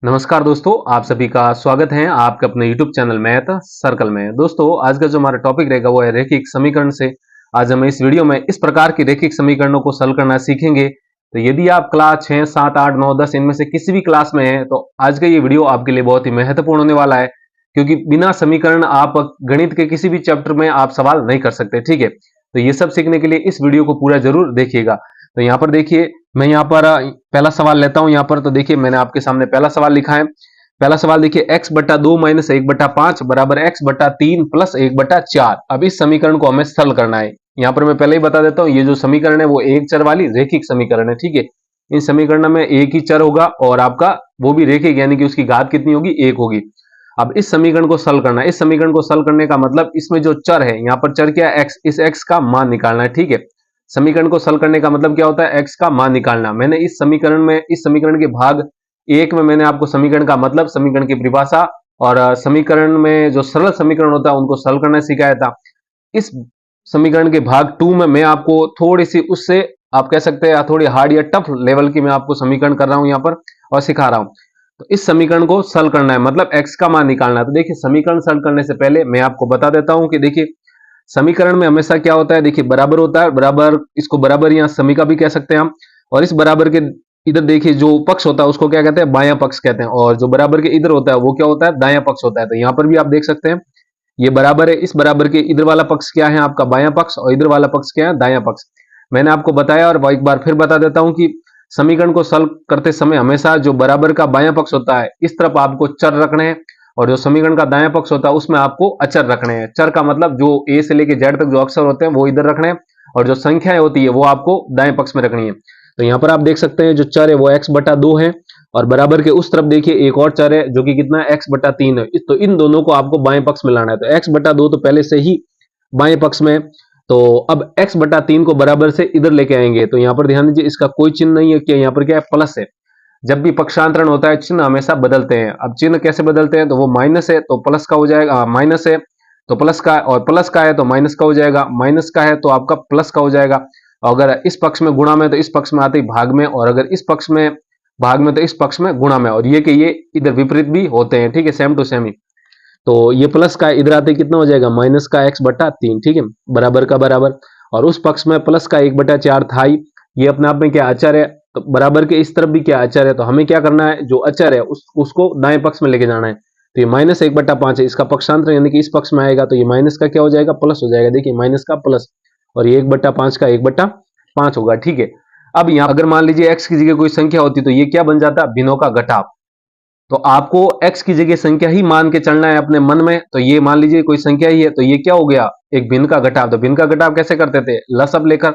नमस्कार दोस्तों, आप सभी का स्वागत है आपके अपने YouTube चैनल मैथ सर्कल में। दोस्तों, आज का जो हमारा टॉपिक रहेगा वो है रैखिक समीकरण से। आज हम इस वीडियो में इस प्रकार की रैखिक समीकरणों को सॉल्व करना सीखेंगे। तो यदि आप क्लास 6, 7, 8, 9, 10 इनमें से किसी भी क्लास में हैं तो आज का ये वीडियो आपके लिए बहुत ही महत्वपूर्ण होने वाला है, क्योंकि बिना समीकरण आप गणित के किसी भी चैप्टर में आप सवाल नहीं कर सकते। ठीक है, तो ये सब सीखने के लिए इस वीडियो को पूरा जरूर देखिएगा। तो यहाँ पर देखिए, मैं यहाँ पर पहला सवाल लेता हूं। यहाँ पर तो देखिए, मैंने आपके सामने पहला सवाल लिखा है। पहला सवाल देखिए, x बटा 2 माइनस 1/5 बराबर x बटा 3 प्लस 1/4। अब इस समीकरण को हमें सरल करना है। यहाँ पर मैं पहले ही बता देता हूँ, ये जो समीकरण है वो एक चर वाली रैखिक समीकरण है। ठीक है, इन समीकरण में एक ही चर होगा और आपका वो भी रैखिक, यानी कि उसकी घात कितनी होगी, 1 होगी। अब इस समीकरण को सरल करना है। इस समीकरण को सरल करने का मतलब, इसमें जो चर है, यहाँ पर चर क्या है, x, इस x का मान निकालना है। ठीक है, समीकरण को सरल करने का मतलब क्या होता है, x का मान निकालना। मैंने इस समीकरण के भाग एक में मैंने आपको समीकरण का मतलब, समीकरण की परिभाषा और समीकरण में जो सरल समीकरण होता है उनको सरल करना सिखाया था। इस समीकरण के भाग 2 में मैं आपको थोड़ी सी, उससे आप कह सकते हैं थोड़ी हार्ड या टफ लेवल की, मैं आपको समीकरण कर रहा हूं यहाँ पर और सिखा रहा हूं। तो इस समीकरण को सरल करना है, मतलब x का मान निकालना है। तो देखिए, समीकरण सरल करने से पहले मैं आपको बता देता हूं कि देखिए, समीकरण में हमेशा क्या होता है, देखिए बराबर होता है। बराबर, इसको बराबर या समीका भी कह सकते हैं हम। और इस बराबर के इधर देखिए जो पक्ष होता है उसको क्या कहते हैं, बायां पक्ष कहते हैं। और जो बराबर के इधर होता है वो क्या होता है, दायां पक्ष होता है। तो यहाँ पर भी आप देख सकते हैं, ये बराबर है, इस बराबर के इधर वाला पक्ष क्या है, आपका बायां पक्ष, और इधर वाला पक्ष क्या है, दायां पक्ष। मैंने आपको बताया और एक बार फिर बता देता हूं कि समीकरण को सॉल्व करते समय हमेशा जो बराबर का बायां पक्ष होता है इस तरफ आपको चर रखने हैं, और जो समीकरण का दायां पक्ष होता है उसमें आपको अचर रखने हैं। चर का मतलब जो ए से लेके जेड तक जो अक्षर होते हैं वो इधर रखने हैं, और जो संख्याएं होती है वो आपको दाएं पक्ष में रखनी है। तो यहाँ पर आप देख सकते हैं जो चर है वो x बटा 2 है, और बराबर के उस तरफ देखिए एक और चर है जो कि कितना है, x बटा 3 है। तो इन दोनों को आपको बाएं पक्ष में लाना है। तो x बटा 2 तो पहले से ही बाएं पक्ष में, तो अब x बटा 3 को बराबर से इधर लेके आएंगे। तो यहाँ पर ध्यान दीजिए, इसका कोई चिन्ह नहीं है, क्या यहाँ पर क्या है, प्लस है। जब भी पक्षांतरण होता है चिन्ह हमेशा बदलते हैं। अब चिन्ह कैसे बदलते हैं, तो वो माइनस है तो प्लस का हो जाएगा, माइनस है तो प्लस का, और प्लस का है तो माइनस का हो जाएगा, माइनस का है तो आपका प्लस का हो जाएगा। अगर इस पक्ष में गुणा में तो इस पक्ष में आते ही भाग में, और अगर इस पक्ष में भाग में तो इस पक्ष में गुणा में। और ये कि ये इधर विपरीत भी होते हैं। ठीक है, सेम टू सेम ही। तो ये प्लस का इधर आते कितना हो जाएगा, माइनस का x बटा 3। ठीक है, बराबर का बराबर, और उस पक्ष में प्लस का 1/4 था ही। ये अपने आप में क्या अचर है, तो बराबर के इस तरफ भी क्या अचर है। तो हमें क्या करना है, जो अचर है उसको दाएं पक्ष में लेके जाना है। तो ये माइनस 1/5 है, इसका पक्षांतर यानी कि इस पक्ष में आएगा, तो ये माइनस का क्या हो जाएगा, प्लस हो जाएगा। देखिए, माइनस का प्लस, और ये 1/5 का 1/5 होगा। ठीक है, अब यहाँ अगर मान लीजिए x की जगह कोई संख्या होती तो ये क्या बन जाता, भिन्नों का घटाव। तो आपको x की जगह संख्या ही मान के चलना है अपने मन में। तो ये मान लीजिए कोई संख्या ही है, तो ये क्या हो गया, एक भिन्न का घटाव। तो भिन्न का घटाव कैसे करते थे, लसब लेकर।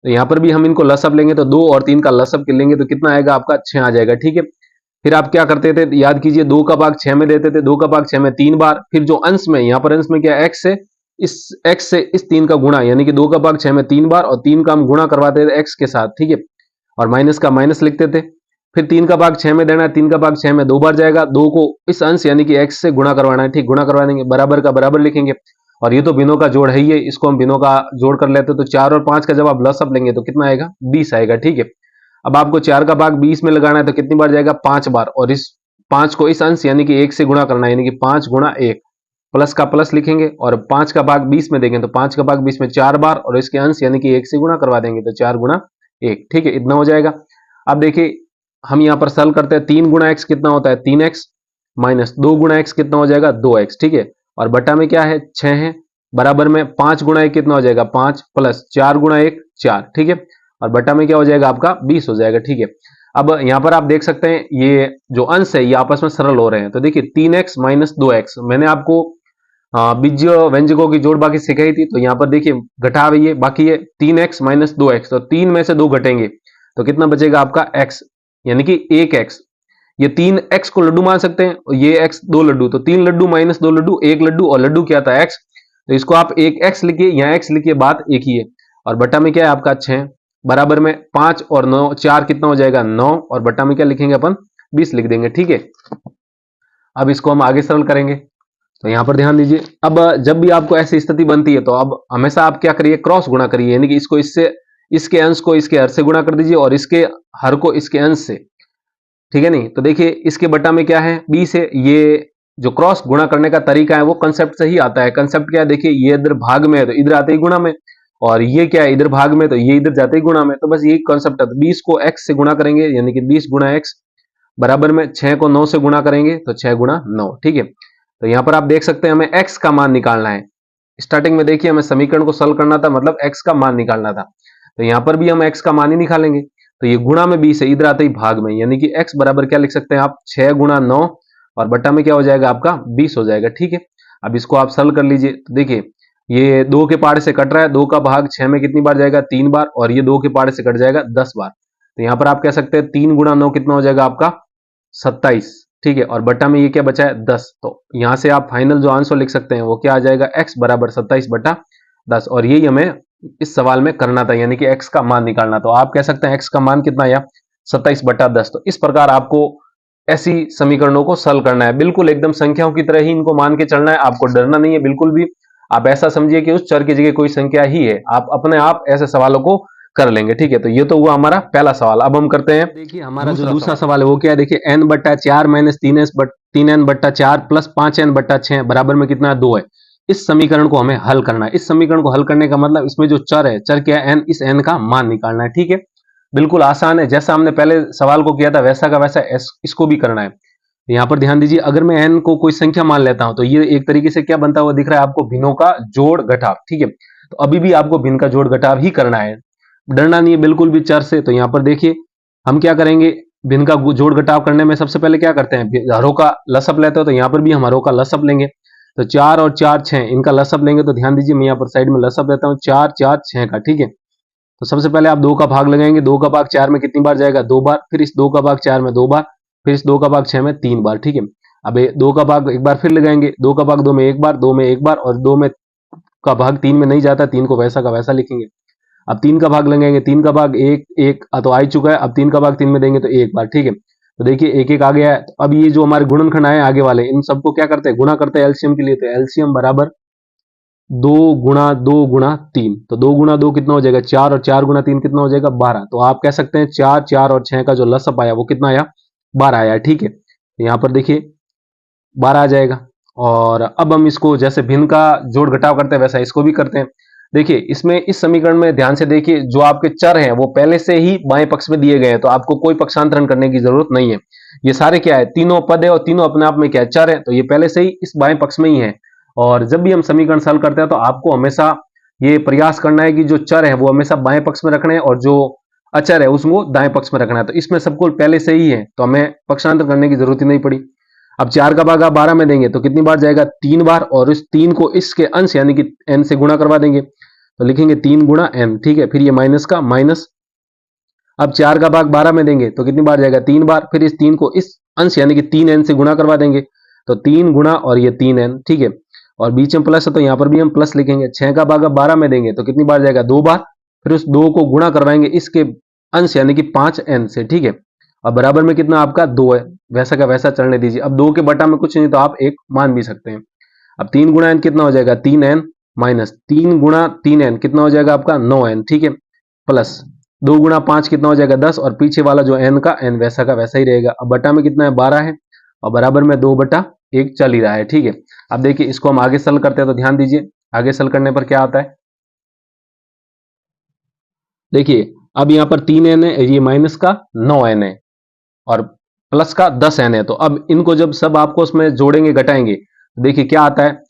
तो यहाँ पर भी हम इनको लसब लेंगे, तो 2 और 3 का लसब लेंगे तो कितना आएगा, आपका 6 आ जाएगा। ठीक है, फिर आप क्या करते थे, याद कीजिए, 2 का भाग 6 में देते थे, 2 का भाग 6 में 3 बार। फिर जो अंश में, यहाँ पर अंश में क्या, x से इस 3 का गुणा, यानी कि 2 का भाग 6 में 3 बार, और 3 का हम गुणा करवाते थे x के साथ। ठीक है, और माइनस का माइनस लिखते थे। फिर 3 का भाग 6 में देना है, 3 का भाग 6 में 2 बार जाएगा, 2 को इस अंश यानी कि x से गुणा करवाना है। ठीक, गुणा करवा देंगे, बराबर का बराबर लिखेंगे। और ये तो बिनों का जोड़ है ही है, इसको हम बिनों का जोड़ कर लेते, तो 4 और 5 का जब आप लसअप लेंगे तो कितना आएगा, 20 आएगा। ठीक है, अब आपको 4 का भाग 20 में लगाना है तो कितनी बार जाएगा, 5 बार। और इस 5 को इस अंश यानी कि 1 से गुणा करना है, यानी कि 5 गुणा 1, प्लस का प्लस लिखेंगे। और 5 का भाग 20 में देंगे तो 5 का भाग 20 में 4 बार, और इसके अंश यानी कि 1 से गुणा करवा देंगे तो 4 गुणा 1। ठीक है, इतना हो जाएगा। अब देखिए, हम यहां पर सरल करते हैं, 3 गुणा x कितना होता है, 3x, माइनस 2 गुणा x कितना हो जाएगा, 2x। ठीक है, और बटा में क्या है, 6 है, बराबर में 5 गुणा 1 कितना हो जाएगा, 5, प्लस 4 गुणा 1 4। ठीक है, और बटा में क्या हो जाएगा, आपका 20 हो जाएगा। ठीक है, अब यहां पर आप देख सकते हैं ये जो अंश है ये आपस में सरल हो रहे हैं। तो देखिए, 3x माइनस 2x, मैंने आपको बीजीय व्यंजकों की जोड़ बाकी सिखाई थी। तो यहाँ पर देखिए घटाव ये बाकी है, 3x माइनस 2x, तो 3 में से 2 घटेंगे तो कितना बचेगा आपका x, यानी कि 1x। ये 3x को लड्डू मान सकते हैं, और ये x 2 लड्डू, तो 3 लड्डू माइनस 2 लड्डू 1 लड्डू, और लड्डू क्या था, x। तो इसको आप 1x लिखिए, यहाँ x लिखिए, बात एक ही है। और बटा में क्या है आपका 6, बराबर में 5 और 9 4 कितना हो जाएगा, 9, और बटा में क्या लिखेंगे अपन, 20 लिख देंगे। ठीक है, अब इसको हम आगे सरल करेंगे। तो यहां पर ध्यान दीजिए, अब जब भी आपको ऐसी स्थिति बनती है तो अब हमेशा आप क्या करिए, क्रॉस गुणा करिए, यानी कि इसको इससे, इसके अंश को इसके हर से गुणा कर दीजिए, और इसके हर को इसके अंश से। ठीक है नहीं। तो देखिए इसके बटा में क्या है, बी से। ये जो क्रॉस गुणा करने का तरीका है वो कंसेप्ट से ही आता है। कंसेप्ट क्या है, देखिए ये इधर भाग में है तो इधर आते ही गुणा में, और ये क्या है इधर भाग में तो ये इधर जाते ही गुणा में। तो बस यही कंसेप्ट है। तो 20 को x से गुणा करेंगे यानी कि 20 गुणा x बराबर में 6 को 9 से गुणा करेंगे तो 6 गुणा 9। ठीक है, तो यहां पर आप देख सकते हैं हमें x का मान निकालना है। स्टार्टिंग में देखिए हमें समीकरण को सॉल्व करना था, मतलब x का मान निकालना था। तो यहां पर भी हम x का मान ही निकालेंगे। तो ये गुणा में 20 है, इधर आते ही भाग में, यानी कि x बराबर क्या लिख सकते हैं आप, 6 गुणा 9 और बट्टा में क्या हो जाएगा आपका 20 हो जाएगा। ठीक है, अब इसको आप सॉल्व कर लीजिए। तो देखिए ये 2 के पहाड़े से कट रहा है, 2 का भाग 6 में कितनी बार जाएगा, 3 बार, और ये 2 के पहाड़े से कट जाएगा 10 बार। तो यहां पर आप कह सकते हैं 3 गुणा 9 कितना हो जाएगा आपका 27। ठीक है, और बट्टा में ये क्या बचा है 10। तो यहां से आप फाइनल जो आंसर लिख सकते हैं वो क्या आ जाएगा, x बराबर 27 बटा 10। और यही हमें इस सवाल में करना था, यानी कि x का मान निकालना। तो आप कह सकते हैं x का मान कितना आया 27 बटा 10। तो इस प्रकार आपको ऐसी समीकरणों को सॉल्व करना है, बिल्कुल एकदम संख्याओं की तरह ही इनको मान के चलना है, आपको डरना नहीं है बिल्कुल भी। आप ऐसा समझिए कि उस चर की जगह कोई संख्या ही है, आप अपने आप ऐसे सवालों को कर लेंगे। ठीक है, तो ये तो हुआ हमारा पहला सवाल। अब हम करते हैं, देखिए हमारा जो दूसरा सवाल है वो क्या है, देखिए n बट्टा 4 माइनस 3n बट्टा 4 प्लस 5n बट्टा 6 बराबर में कितना 2 है। इस समीकरण को हमें हल करना है। इस समीकरण को हल करने का मतलब इसमें जो चर है, चर क्या है n, इस n का मान निकालना है। ठीक है, बिल्कुल आसान है, जैसा हमने पहले सवाल को किया था वैसा का वैसा इसको भी करना है। यहाँ पर ध्यान दीजिए, अगर मैं n को कोई संख्या मान लेता हूं तो ये एक तरीके से क्या बनता हुआ दिख रहा है आपको, भिन्नों का जोड़ घटाव। ठीक है, तो अभी भी आपको भिन्न का जोड़ घटाव ही करना है, डरना नहीं है बिल्कुल भी चर से। तो यहाँ पर देखिए हम क्या करेंगे, भिन्न का जोड़ घटाव करने में सबसे पहले क्या करते हैं, हरों का लसअप लेते हो। तो यहाँ पर भी हम हरों का लसअप लेंगे। तो 4 और 4 6 इनका लसअप लेंगे। तो ध्यान दीजिए मैं यहाँ पर साइड में लसअप लेता हूँ, 4 4 6 का। ठीक है, तो सबसे पहले आप 2 का भाग लगाएंगे। 2 का भाग 4 में कितनी बार जाएगा, 2 बार। फिर इस 2 का भाग 4 में 2 बार, फिर इस 2 का भाग 6 में 3 बार। ठीक है, अब 2 का भाग एक बार फिर लगाएंगे। 2 का भाग 2 में एक बार, 2 में एक बार, और 2 में का भाग 3 में नहीं जाता, 3 को वैसा का वैसा लिखेंगे। अब 3 का भाग लगाएंगे, 3 का भाग एक एक तो आ ही चुका है। अब 3 का भाग 3 में देंगे तो एक बार। ठीक है, तो देखिए एक एक आ गया है। तो अब ये जो हमारे गुणनखंड आए आगे वाले, इन सबको क्या करते हैं, गुणा करते हैं एलसीएम के लिए। तो एलसीएम बराबर 2 गुणा 2 गुणा 3। तो 2 गुणा 2 कितना हो जाएगा 4, और 4 गुणा 3 कितना हो जाएगा 12। तो आप कह सकते हैं 4 4 और 6 का जो लसअप आया वो कितना आया, 12 आया। ठीक है, तो यहाँ पर देखिए 12 आ जाएगा। और अब हम इसको जैसे भिन्न का जोड़ घटाव करते हैं वैसा इसको भी करते हैं। देखिए इसमें इस समीकरण में ध्यान से देखिए, जो आपके चर हैं वो पहले से ही बाएं पक्ष में दिए गए हैं, तो आपको कोई पक्षांतरण करने की जरूरत नहीं है। ये सारे क्या है, तीनों पद है और तीनों अपने आप में क्या है, चर है। तो ये पहले से ही इस बाएं पक्ष में ही है। और जब भी हम समीकरण हल करते हैं तो आपको हमेशा ये प्रयास करना है कि जो चर है वो हमेशा बाएं पक्ष में रखना है और जो अचर है उसको दाएं पक्ष में रखना है। तो इसमें सबको पहले से ही है, तो हमें पक्षांतर करने की जरूरत ही नहीं पड़ी। अब 4 का भाग आप 12 में देंगे तो कितनी बार जाएगा, 3 बार, और इस 3 को इसके अंश यानी कि n से गुणा करवा देंगे। तो लिखेंगे 3 गुणा n। ठीक है, फिर ये माइनस का माइनस। अब 4 का भाग 12 में देंगे तो कितनी बार जाएगा, 3 बार, फिर इस 3 को इस अंश यानी कि 3n से गुणा करवा देंगे। तो 3 गुणा और ये 3n। ठीक है, और बीच में प्लस है तो यहां पर भी हम प्लस लिखेंगे। 6 का भाग 12 में देंगे तो कितनी बार जाएगा, 2 बार, फिर उस 2 को गुणा करवाएंगे इसके अंश यानी कि 5n से। ठीक है, और बराबर में कितना आपका 2 है, वैसा का वैसा चलने दीजिए। अब 2 के बटा में कुछ नहीं तो आप 1 मान भी सकते हैं। अब 3 गुणा n कितना हो जाएगा, 3n माइनस 3 गुणा 3n कितना हो जाएगा आपका 9n। ठीक है, प्लस 2 गुणा 5 कितना हो जाएगा 10, और पीछे वाला जो n का n वैसा का वैसा ही रहेगा। अब बटा में कितना है 12 है, और बराबर में 2 बटा 1 चल ही रहा है। ठीक है, अब देखिए इसको हम आगे सल करते हैं। तो ध्यान दीजिए आगे सल करने पर क्या आता है, देखिए अब यहाँ पर 3n है, ये माइनस का 9n है और प्लस का 10n है। तो अब इनको जब सब आपको उसमें जोड़ेंगे घटाएंगे तो देखिए क्या आता है,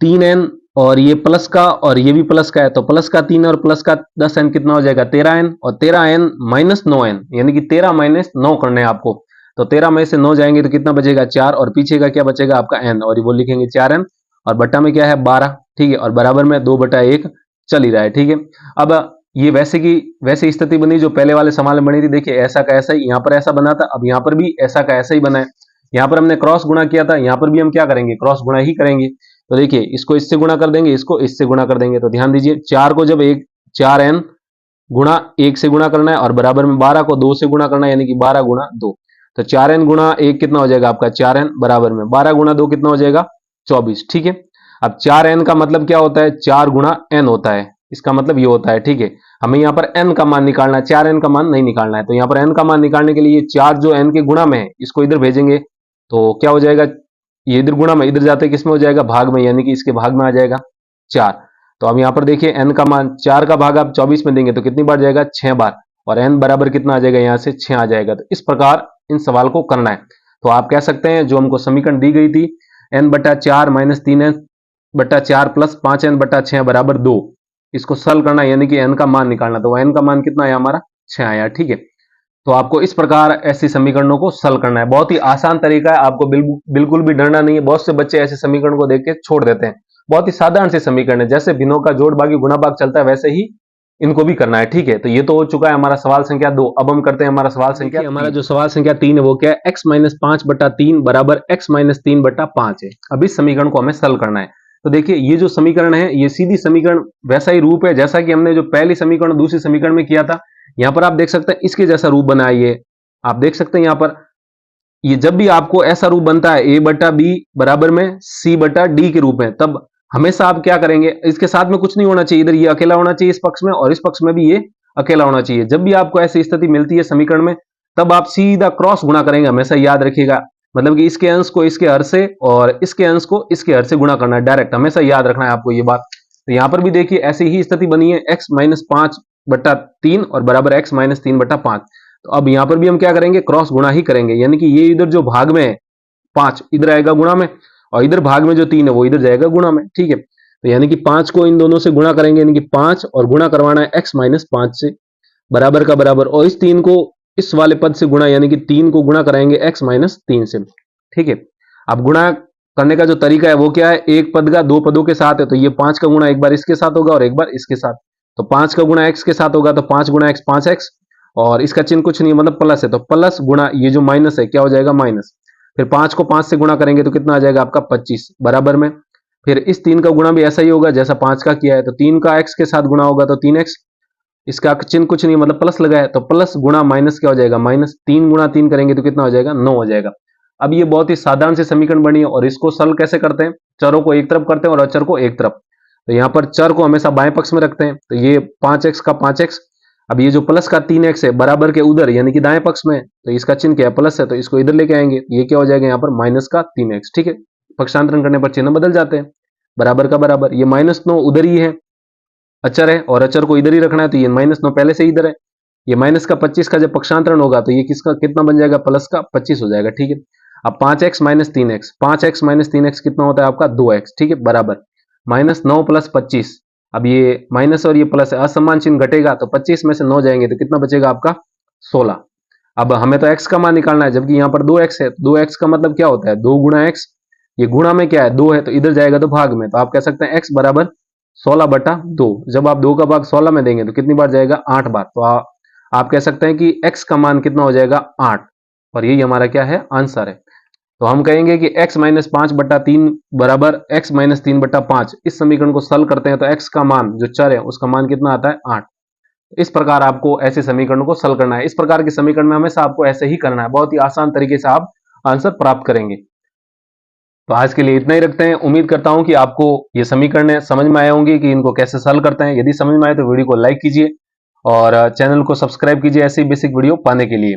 3n और ये प्लस का और ये भी प्लस का है, तो प्लस का 3 और प्लस का 10n कितना हो जाएगा 13n, और 13n माइनस 9n यानी कि 13 माइनस 9 करने हैं आपको। तो 13 में से 9 जाएंगे तो कितना बचेगा 4, और पीछे का क्या बचेगा आपका n, और ये वो लिखेंगे 4n, और बट्टा में क्या है 12। ठीक है, और बराबर में 2 बटा 1 चल ही रहा है। ठीक है, अब ये वैसे की वैसे स्थिति बनी जो पहले वाले सवाल में बनी थी। देखिए ऐसा का ऐसा ही यहाँ पर ऐसा बना था, अब यहाँ पर भी ऐसा का ऐसा ही बना है। यहाँ पर हमने क्रॉस गुणा किया था, यहाँ पर भी हम क्या करेंगे, क्रॉस गुणा ही करेंगे। तो देखिए इसको इससे गुणा कर देंगे, इसको इससे गुणा कर देंगे। तो ध्यान दीजिए 4 को जब 4n गुणा 1 से गुणा करना है, और बराबर में 12 को 2 से गुणा करना है यानी कि 12 गुणा 2। तो 4n गुणा 1 कितना हो जाएगा आपका 4n, बराबर में 12 गुणा 2 कितना हो जाएगा 24। ठीक है, अब 4n का मतलब क्या होता है, 4 गुणा n होता है, इसका मतलब ये होता है। ठीक है, हमें यहाँ पर n का मान निकालना है, 4n का मान नहीं निकालना है। तो यहाँ पर n का मान निकालने के लिए ये 4 जो n के गुणा में है इसको इधर भेजेंगे तो क्या हो जाएगा, ये इधर गुणा में इधर जाते किसमें हो जाएगा, भाग में, यानी कि इसके भाग में आ जाएगा 4। तो अब यहाँ पर देखिए n का मान 4 का भाग आप 24 में देंगे तो कितनी बार जाएगा, 6 बार, और n बराबर कितना आ जाएगा, यहाँ से 6 आ जाएगा। तो इस प्रकार इन सवाल को करना है। तो आप कह सकते हैं जो हमको समीकरण दी गई थी n/4 - 3n/4 प्लस 5n/6 बराबर 2, इसको सॉल्व करना है, यानी कि n का मान निकालना। तो n का मान कितना आया हमारा, 6 आया। ठीक है, तो आपको इस प्रकार ऐसे समीकरणों को सॉल्व करना है। बहुत ही आसान तरीका है, आपको बिल्कुल भी डरना नहीं है। बहुत से बच्चे ऐसे समीकरण को देख के छोड़ देते हैं। बहुत ही साधारण से समीकरण है, जैसे भिन्नों का जोड़ भागी गुणा भाग चलता है वैसे ही इनको भी करना है। ठीक है, तो ये तो हो चुका है हमारा सवाल संख्या 2। अब हम करते हैं हमारा सवाल संख्या, हमारा जो सवाल संख्या 3 है वो क्या है, x - 5/3 बराबर x - 3/5 है। अब इस समीकरण को हमें सॉल्व करना है। तो देखिए ये जो समीकरण है ये सीधी समीकरण वैसा ही रूप है जैसा कि हमने जो पहली समीकरण दूसरी समीकरण में किया था। यहां पर आप देख सकते हैं इसके जैसा रूप बना है, ये आप देख सकते हैं। यहां पर ये जब भी आपको ऐसा रूप बनता है a/b बराबर में c/d के रूप में, तब हमेशा आप क्या करेंगे, इसके साथ में कुछ नहीं होना चाहिए, इधर ये अकेला होना चाहिए इस पक्ष में, और इस पक्ष में भी ये अकेला होना चाहिए। जब भी आपको ऐसी स्थिति मिलती है समीकरण में, तब आप सीधा क्रॉस गुणा करेंगे, हमेशा याद रखिएगा। मतलब कि इसके अंश को इसके हर से और इसके अंश को इसके हर से गुणा करना है डायरेक्ट, हमेशा याद रखना है आपको ये बात। तो यहां पर भी देखिए ऐसी ही स्थिति बनी है, x - 5/3 और बराबर x - 3/5। तो अब यहां पर भी हम क्या करेंगे, क्रॉस गुणा ही करेंगे, यानी कि ये इधर जो भाग में है 5 इधर आएगा गुणा में, और इधर भाग में जो 3 है वो इधर जाएगा गुणा में। ठीक है, तो यानी कि 5 को इन दोनों से गुणा करेंगे, यानी कि 5 और गुणा करवाना है x - 5 से, बराबर का बराबर, और इस 3 को इस वाले पद से गुणा, यानी कि 3 को गुणा कराएंगे x - 3 से। ठीक है, अब गुणा करने का जो तरीका है वो क्या है, एक पद का 2 पदों के साथ है, तो ये 5 का गुणा एक बार इसके साथ होगा और एक बार इसके साथ। तो 5 का गुणा x के साथ होगा तो 5 गुणा x 5x, और इसका चिन्ह कुछ नहीं मतलब प्लस है, तो प्लस गुणा ये जो माइनस है क्या हो जाएगा, माइनस। फिर 5 को 5 से गुणा करेंगे तो कितना आ जाएगा आपका 25 बराबर में। फिर इस 3 का गुणा भी ऐसा ही होगा जैसा 5 का किया है, तो 3 का x के साथ गुणा होगा तो 3x, इसका चिन्ह कुछ नहीं मतलब प्लस लगा है, तो प्लस गुणा माइनस क्या हो जाएगा, माइनस। 3 गुणा 3 करेंगे तो कितना हो जाएगा, 9 हो जाएगा। अब ये बहुत ही साधारण से समीकरण बनी है, और इसको सॉल्व कैसे करते हैं, चरों को एक तरफ करते हैं और अचर को एक तरफ। तो यहाँ पर चर को हमेशा बाएं पक्ष में रखते हैं, तो ये 5x का 5x, अब ये जो प्लस का 3x है बराबर के उधर यानी कि दाएं पक्ष में, तो इसका चिन्ह क्या है, प्लस है, तो इसको इधर लेके आएंगे, ये क्या हो जाएगा यहाँ पर माइनस का 3x। ठीक है, पक्षांतरण करने पर चिन्ह बदल जाते हैं, बराबर का बराबर। ये -9 उधर ही है, अचर है, और अचर को इधर ही रखना है, तो ये -9 पहले से इधर है। ये माइनस का 25 का जब पक्षांतरण होगा तो ये किसका कितना बन जाएगा, प्लस का 25 हो जाएगा। ठीक है, अब 5x - 3x, 5x - 3x कितना होता है आपका 2x। ठीक है, बराबर -9 + 25, अब ये माइनस और ये प्लस है, असमान चिन्ह घटेगा, तो 25 में से 9 जाएंगे तो कितना बचेगा आपका 16। अब हमें तो x का मान निकालना है, जबकि यहाँ पर 2x है, 2x का मतलब क्या होता है, 2 गुणा x, ये गुणा में क्या है 2 है, तो इधर जाएगा तो भाग में, तो आप कह सकते हैं x बराबर 16/2। जब आप 2 का भाग 16 में देंगे तो कितनी बार जाएगा, 8 बार। तो आप कह सकते हैं कि x का मान कितना हो जाएगा 8, और यही हमारा क्या है, आंसर है। तो हम कहेंगे कि x - 5/3 बराबर x - 3/5। इस समीकरण को सॉल्व करते हैं तो x का मान जो चर है उसका मान कितना आता है, 8। इस प्रकार आपको ऐसे समीकरणों को सॉल्व करना है। इस प्रकार के समीकरण में हमेशा आपको ऐसे ही करना है, बहुत ही आसान तरीके से आप आंसर प्राप्त करेंगे। तो आज के लिए इतना ही रखते हैं। उम्मीद करता हूं कि आपको ये समीकरण समझ में आए होंगे कि इनको कैसे सॉल्व करते हैं। यदि समझ में आए तो वीडियो को लाइक कीजिए और चैनल को सब्सक्राइब कीजिए ऐसी बेसिक वीडियो पाने के लिए।